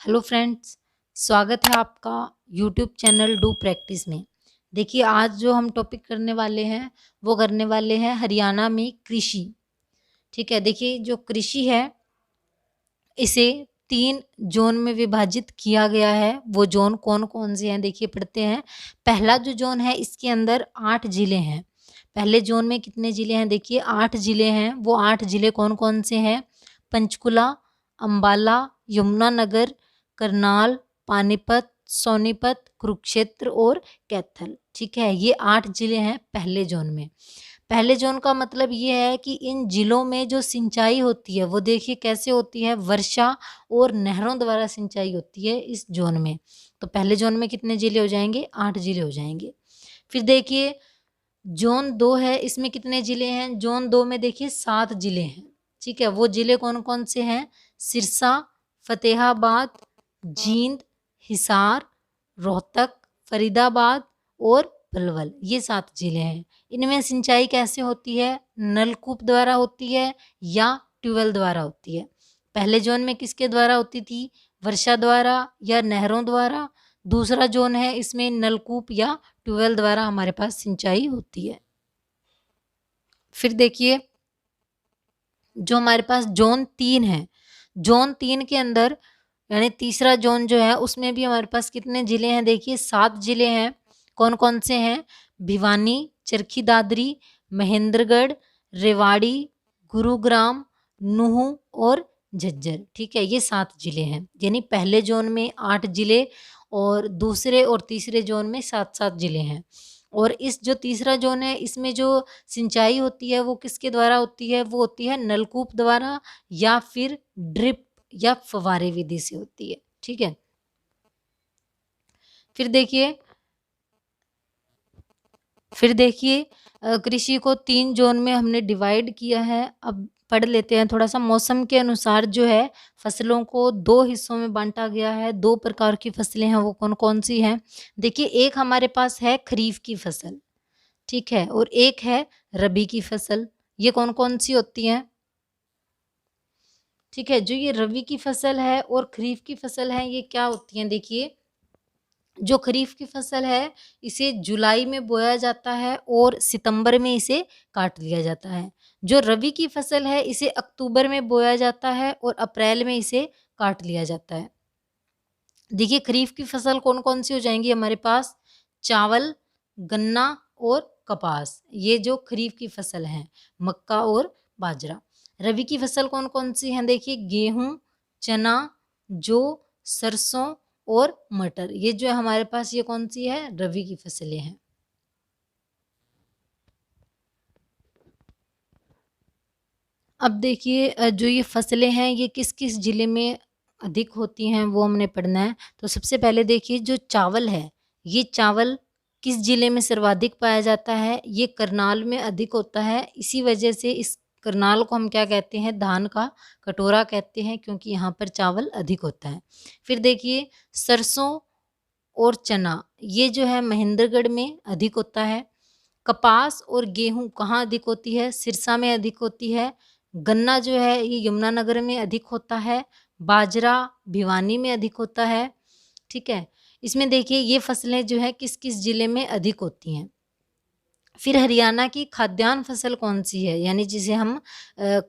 Hello friends, स्वागत है आपका यूट्यूब चैनल डू प्रैक्टिस में। देखिए, आज जो हम टॉपिक करने वाले हैं वो करने वाले हैं हरियाणा में कृषि। ठीक है, देखिए जो कृषि है इसे 3 जोन में विभाजित किया गया है। वो जोन कौन कौन से हैं देखिए पढ़ते हैं। पहला जो जोन है इसके अंदर 8 जिले हैं। पहले जोन में कितने जिले हैं देखिए 8 जिले हैं। वो 8 जिले कौन कौन से हैं? पंचकुला, अम्बाला, यमुनानगर, करनाल, पानीपत, सोनीपत, कुरुक्षेत्र और कैथल। ठीक है, ये 8 जिले हैं पहले जोन में। पहले जोन का मतलब ये है कि इन जिलों में जो सिंचाई होती है वो देखिए कैसे होती है, वर्षा और नहरों द्वारा सिंचाई होती है इस जोन में। तो पहले जोन में कितने जिले हो जाएंगे? 8 जिले हो जाएंगे। फिर देखिए जोन 2 है, इसमें कितने जिले हैं? जोन 2 में देखिए 7 जिले हैं। ठीक है, वो जिले कौन कौन से हैं? सिरसा, फतेहाबाद, जींद, हिसार, रोहतक, फरीदाबाद और पलवल। ये 7 जिले हैं। इनमें सिंचाई कैसे होती है? नलकूप द्वारा होती है या ट्यूबवेल द्वारा होती है। पहले जोन में किसके द्वारा होती थी? वर्षा द्वारा या नहरों द्वारा। दूसरा जोन है इसमें नलकूप या ट्यूबवेल द्वारा हमारे पास सिंचाई होती है। फिर देखिए जो हमारे पास जोन 3 है, जोन 3 के अंदर यानी तीसरा जोन जो है उसमें भी हमारे पास कितने जिले हैं देखिए 7 जिले हैं। कौन कौन से हैं? भिवानी, चरखी दादरी, महेंद्रगढ़, रेवाड़ी, गुरुग्राम, नूहू और झज्जर। ठीक है, ये 7 जिले हैं। यानी पहले जोन में 8 जिले और दूसरे और तीसरे जोन में 7-7 जिले हैं। और इस जो तीसरा जोन है इसमें जो सिंचाई होती है वो किसके द्वारा होती है? वो होती है नलकूप द्वारा या फिर ड्रिप या फव्वारे विधि से होती है। ठीक है, फिर देखिए कृषि को 3 जोन में हमने डिवाइड किया है। अब पढ़ लेते हैं थोड़ा सा। मौसम के अनुसार जो है फसलों को 2 हिस्सों में बांटा गया है। 2 प्रकार की फसलें हैं, वो कौन कौन सी हैं? देखिए एक हमारे पास है खरीफ की फसल, ठीक है, और एक है रबी की फसल। ये कौन कौन सी होती हैं? ठीक है, जो ये रबी की फसल है और खरीफ की फसल है ये क्या होती हैं देखिए। जो खरीफ की फसल है इसे जुलाई में बोया जाता है और सितंबर में इसे काट लिया जाता है। जो रबी की फसल है इसे अक्टूबर में बोया जाता है और अप्रैल में इसे काट लिया जाता है। देखिए खरीफ की फसल कौन कौन सी हो जाएंगी हमारे पास? चावल, गन्ना और कपास। ये जो खरीफ की फसल है, मक्का और बाजरा। रबी की फसल कौन कौन सी हैं देखिए? गेहूं, चना, जौ, सरसों और मटर। ये जो है हमारे पास ये कौन सी है? रबी की फसलें हैं। अब देखिए जो ये फसलें हैं ये किस किस जिले में अधिक होती हैं वो हमने पढ़ना है। तो सबसे पहले देखिए जो चावल है, ये चावल किस जिले में सर्वाधिक पाया जाता है? ये करनाल में अधिक होता है। इसी वजह से इस करनाल को हम क्या कहते हैं? धान का कटोरा कहते हैं, क्योंकि यहाँ पर चावल अधिक होता है। फिर देखिए सरसों और चना, ये जो है महेंद्रगढ़ में अधिक होता है। कपास और गेहूं कहाँ अधिक होती है? सिरसा में अधिक होती है। गन्ना जो है ये यमुनानगर में अधिक होता है। बाजरा भिवानी में अधिक होता है। ठीक है, इसमें देखिए ये फसलें जो है किस किस जिले में अधिक होती हैं। फिर हरियाणा की खाद्यान्न फसल कौन सी है, यानी जिसे हम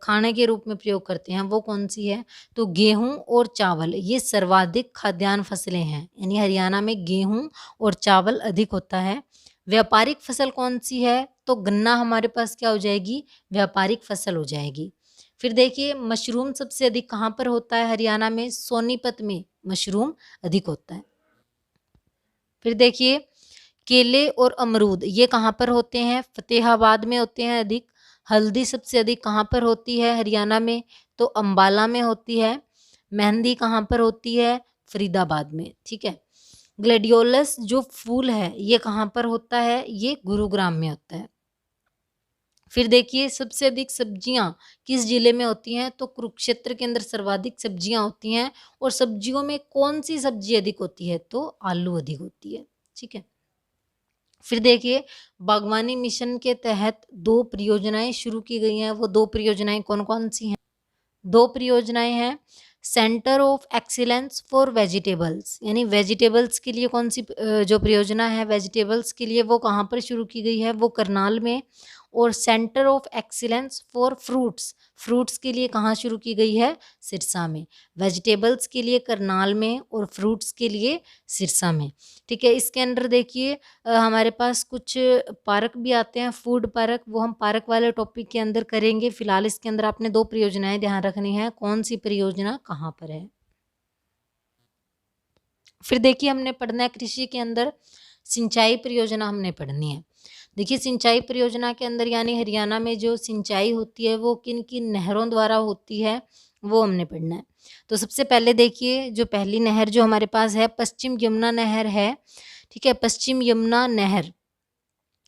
खाने के रूप में प्रयोग करते हैं, वो कौन सी है? तो गेहूं और चावल, ये सर्वाधिक खाद्यान्न फसलें हैं। यानी हरियाणा में गेहूं और चावल अधिक होता है। व्यापारिक फसल कौन सी है? तो गन्ना हमारे पास क्या हो जाएगी? व्यापारिक फसल हो जाएगी। फिर देखिए मशरूम सबसे अधिक कहाँ पर होता है हरियाणा में? सोनीपत में मशरूम अधिक होता है। फिर देखिए केले और अमरूद ये कहाँ पर होते हैं? फतेहाबाद में होते हैं अधिक। हल्दी सबसे अधिक कहाँ पर होती है हरियाणा में? तो अम्बाला में होती है। मेहंदी कहाँ पर होती है? फरीदाबाद में। ठीक है, ग्लेडियोलस जो फूल है ये कहाँ पर होता है? ये गुरुग्राम में होता है। फिर देखिए सबसे अधिक सब्जियां किस जिले में होती हैं? तो कुरुक्षेत्र के अंदर सर्वाधिक सब्जियां होती हैं। और सब्जियों में कौन सी सब्जी अधिक होती है? तो आलू अधिक होती है। ठीक है, फिर देखिए बागवानी मिशन के तहत 2 परियोजनाएं शुरू की गई हैं। वो 2 परियोजनाएं कौन कौन सी हैं? 2 परियोजनाएं हैं। Centre of excellence for vegetables, यानी वेजिटेबल्स के लिए कौन सी जो परियोजना है वेजिटेबल्स के लिए वो कहाँ पर शुरू की गई है, वो करनाल में। और centre of excellence for fruits, fruits के लिए कहाँ शुरू की गई है, सिरसा में। वेजिटेबल्स के लिए करनाल में और फ्रूट्स के लिए सिरसा में। ठीक है, इसके अंदर देखिए हमारे पास कुछ पार्क भी आते हैं, फूड पार्क, वो हम पार्क वाले टॉपिक के अंदर करेंगे। फिलहाल इसके अंदर आपने 2 परियोजनाएं ध्यान रखनी है, कौन सी परियोजना कहाँ पर है। फिर देखिए हमने पढ़ना है कृषि के अंदर सिंचाई परियोजना हमने पढ़नी है। देखिए सिंचाई परियोजना के अंदर यानी हरियाणा में जो सिंचाई होती है वो किन किन नहरों द्वारा होती है वो हमने पढ़ना है। तो सबसे पहले देखिए जो पहली नहर जो हमारे पास है पश्चिम यमुना नहर है। ठीक है, पश्चिम यमुना नहर।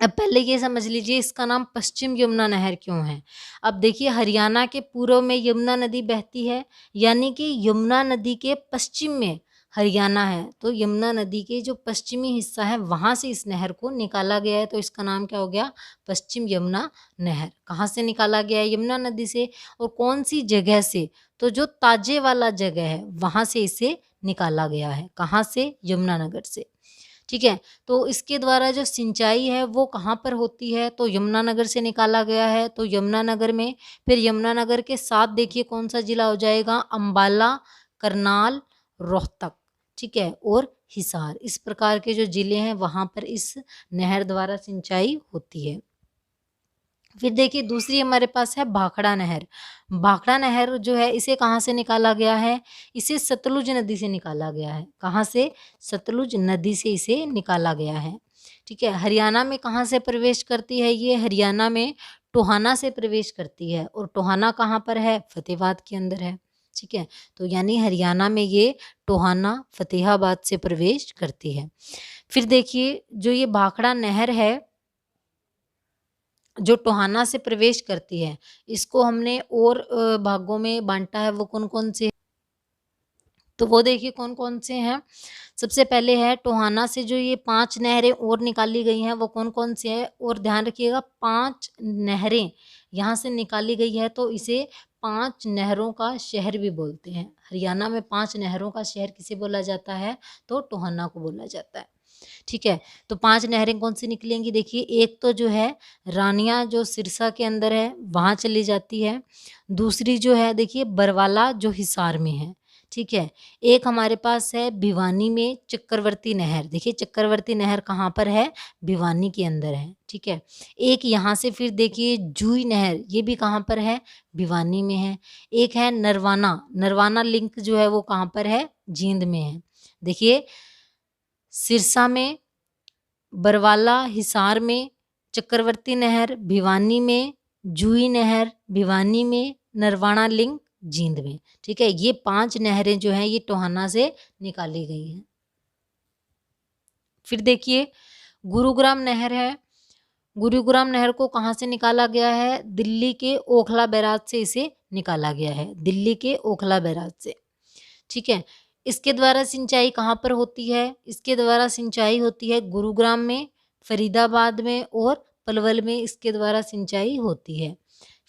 अब पहले ये समझ लीजिए इसका नाम पश्चिम यमुना नहर क्यों है। अब देखिए हरियाणा के पूर्व में यमुना नदी बहती है, यानी कि यमुना नदी के पश्चिम में हरियाणा है, तो यमुना नदी के जो पश्चिमी हिस्सा है वहाँ से इस नहर को निकाला गया है, तो इसका नाम क्या हो गया, पश्चिम यमुना नहर। कहाँ से निकाला गया है, यमुना नदी से। और कौन सी जगह से, तो जो ताजे वाला जगह है वहाँ से इसे निकाला गया है। कहाँ से, यमुनानगर से। ठीक है, तो इसके द्वारा जो सिंचाई है वो कहाँ पर होती है, तो यमुनानगर से निकाला गया है, तो यमुनानगर में। फिर यमुनानगर के साथ देखिए कौन सा जिला हो जाएगा, अंबाला, करनाल, रोहतक। ठीक है, और हिसार, इस प्रकार के जो जिले हैं वहाँ पर इस नहर द्वारा सिंचाई होती है। फिर देखिए दूसरी हमारे पास है भाखड़ा नहर। भाखड़ा नहर जो है इसे कहाँ से निकाला गया है, इसे सतलुज नदी से निकाला गया है। कहाँ से, सतलुज नदी से इसे निकाला गया है। ठीक है, हरियाणा में कहाँ से प्रवेश करती है ये, हरियाणा में टोहाना से प्रवेश करती है, और टोहाना कहाँ पर है, फतेहाबाद के अंदर है। ठीक है, तो यानी हरियाणा में ये टोहाना फतेहाबाद से प्रवेश करती है। फिर देखिए जो ये भाखड़ा नहर है जो टोहाना से प्रवेश करती है, इसको हमने और भागों में बांटा है, वो कौन कौन से, तो वो देखिए कौन कौन से हैं। सबसे पहले है टोहाना से जो ये 5 नहरें और निकाली गई हैं वो कौन कौन से हैं, और ध्यान रखिएगा 5 नहरें यहाँ से निकाली गई है, तो इसे 5 नहरों का शहर भी बोलते हैं। हरियाणा में 5 नहरों का शहर किसे बोला जाता है, तो टोहाना को बोला जाता है। ठीक है, तो 5 नहरें कौन सी निकलेंगी, देखिए एक तो जो है रानिया जो सिरसा के अंदर है वहाँ चली जाती है। दूसरी जो है देखिए बरवाला जो हिसार में है। ठीक है, एक हमारे पास है भिवानी में चक्रवर्ती नहर। देखिए चक्रवर्ती नहर कहाँ पर है, भिवानी के अंदर है। ठीक है, एक यहाँ से फिर देखिए जूही नहर, ये भी कहाँ पर है, भिवानी में है। एक है नरवाना, नरवाना लिंक जो है वो कहाँ पर है, जींद में है। देखिए सिरसा में, बरवाला हिसार में, चक्रवर्ती नहर भिवानी में, जूही नहर भिवानी में, नरवाना लिंक जींद में। ठीक है, ये 5 नहरें जो हैं ये टोहाना से निकाली गई हैं। फिर देखिए गुरुग्राम नहर है। गुरुग्राम नहर को कहाँ से निकाला गया है, दिल्ली के ओखला बैराज से इसे निकाला गया है, दिल्ली के ओखला बैराज से। ठीक है, इसके द्वारा सिंचाई कहाँ पर होती है, इसके द्वारा सिंचाई होती है गुरुग्राम में, फरीदाबाद में और पलवल में इसके द्वारा सिंचाई होती है।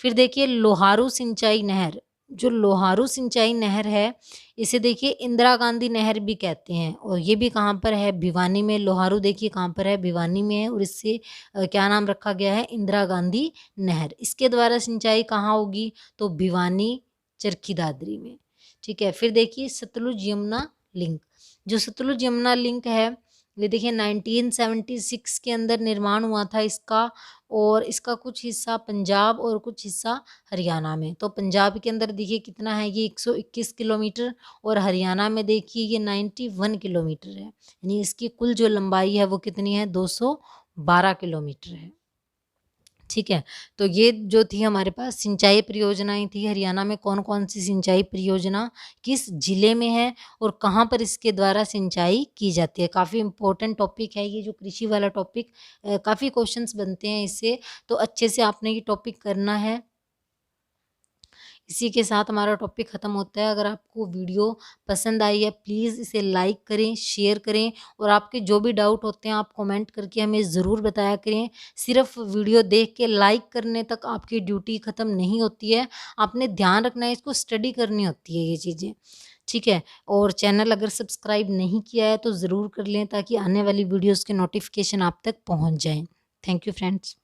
फिर देखिए लोहारू सिंचाई नहर, जो लोहारू सिंचाई नहर है इसे देखिए इंदिरा गांधी नहर भी कहते हैं, और ये भी कहाँ पर है, भिवानी में। लोहारू देखिए कहाँ पर है, भिवानी में है, और इससे क्या नाम रखा गया है, इंदिरा गांधी नहर। इसके द्वारा सिंचाई कहाँ होगी, तो भिवानी चरखी दादरी में। ठीक है, फिर देखिए सतलुज यमुना लिंक, जो सतलुज यमुना लिंक है ये देखिए 1976 के अंदर निर्माण हुआ था इसका, और इसका कुछ हिस्सा पंजाब और कुछ हिस्सा हरियाणा में। तो पंजाब के अंदर देखिए कितना है, ये 121 किलोमीटर, और हरियाणा में देखिए ये 91 किलोमीटर है, यानी इसकी कुल जो लंबाई है वो कितनी है, 212 किलोमीटर है। ठीक है, तो ये जो थी हमारे पास सिंचाई परियोजनाएं थी, हरियाणा में कौन कौन सी सिंचाई परियोजना किस जिले में है और कहाँ पर इसके द्वारा सिंचाई की जाती है। काफ़ी इंपॉर्टेंट टॉपिक है ये जो कृषि वाला टॉपिक, काफ़ी क्वेश्चंस बनते हैं इससे, तो अच्छे से आपने ये टॉपिक करना है। इसी के साथ हमारा टॉपिक ख़त्म होता है। अगर आपको वीडियो पसंद आई है प्लीज़ इसे लाइक करें, शेयर करें और आपके जो भी डाउट होते हैं आप कमेंट करके हमें ज़रूर बताया करें। सिर्फ वीडियो देख के लाइक करने तक आपकी ड्यूटी ख़त्म नहीं होती है, आपने ध्यान रखना है, इसको स्टडी करनी होती है ये चीज़ें, ठीक है। और चैनल अगर सब्सक्राइब नहीं किया है तो ज़रूर कर लें ताकि आने वाली वीडियोज़ के नोटिफिकेशन आप तक पहुँच जाएँ। Thank you friends.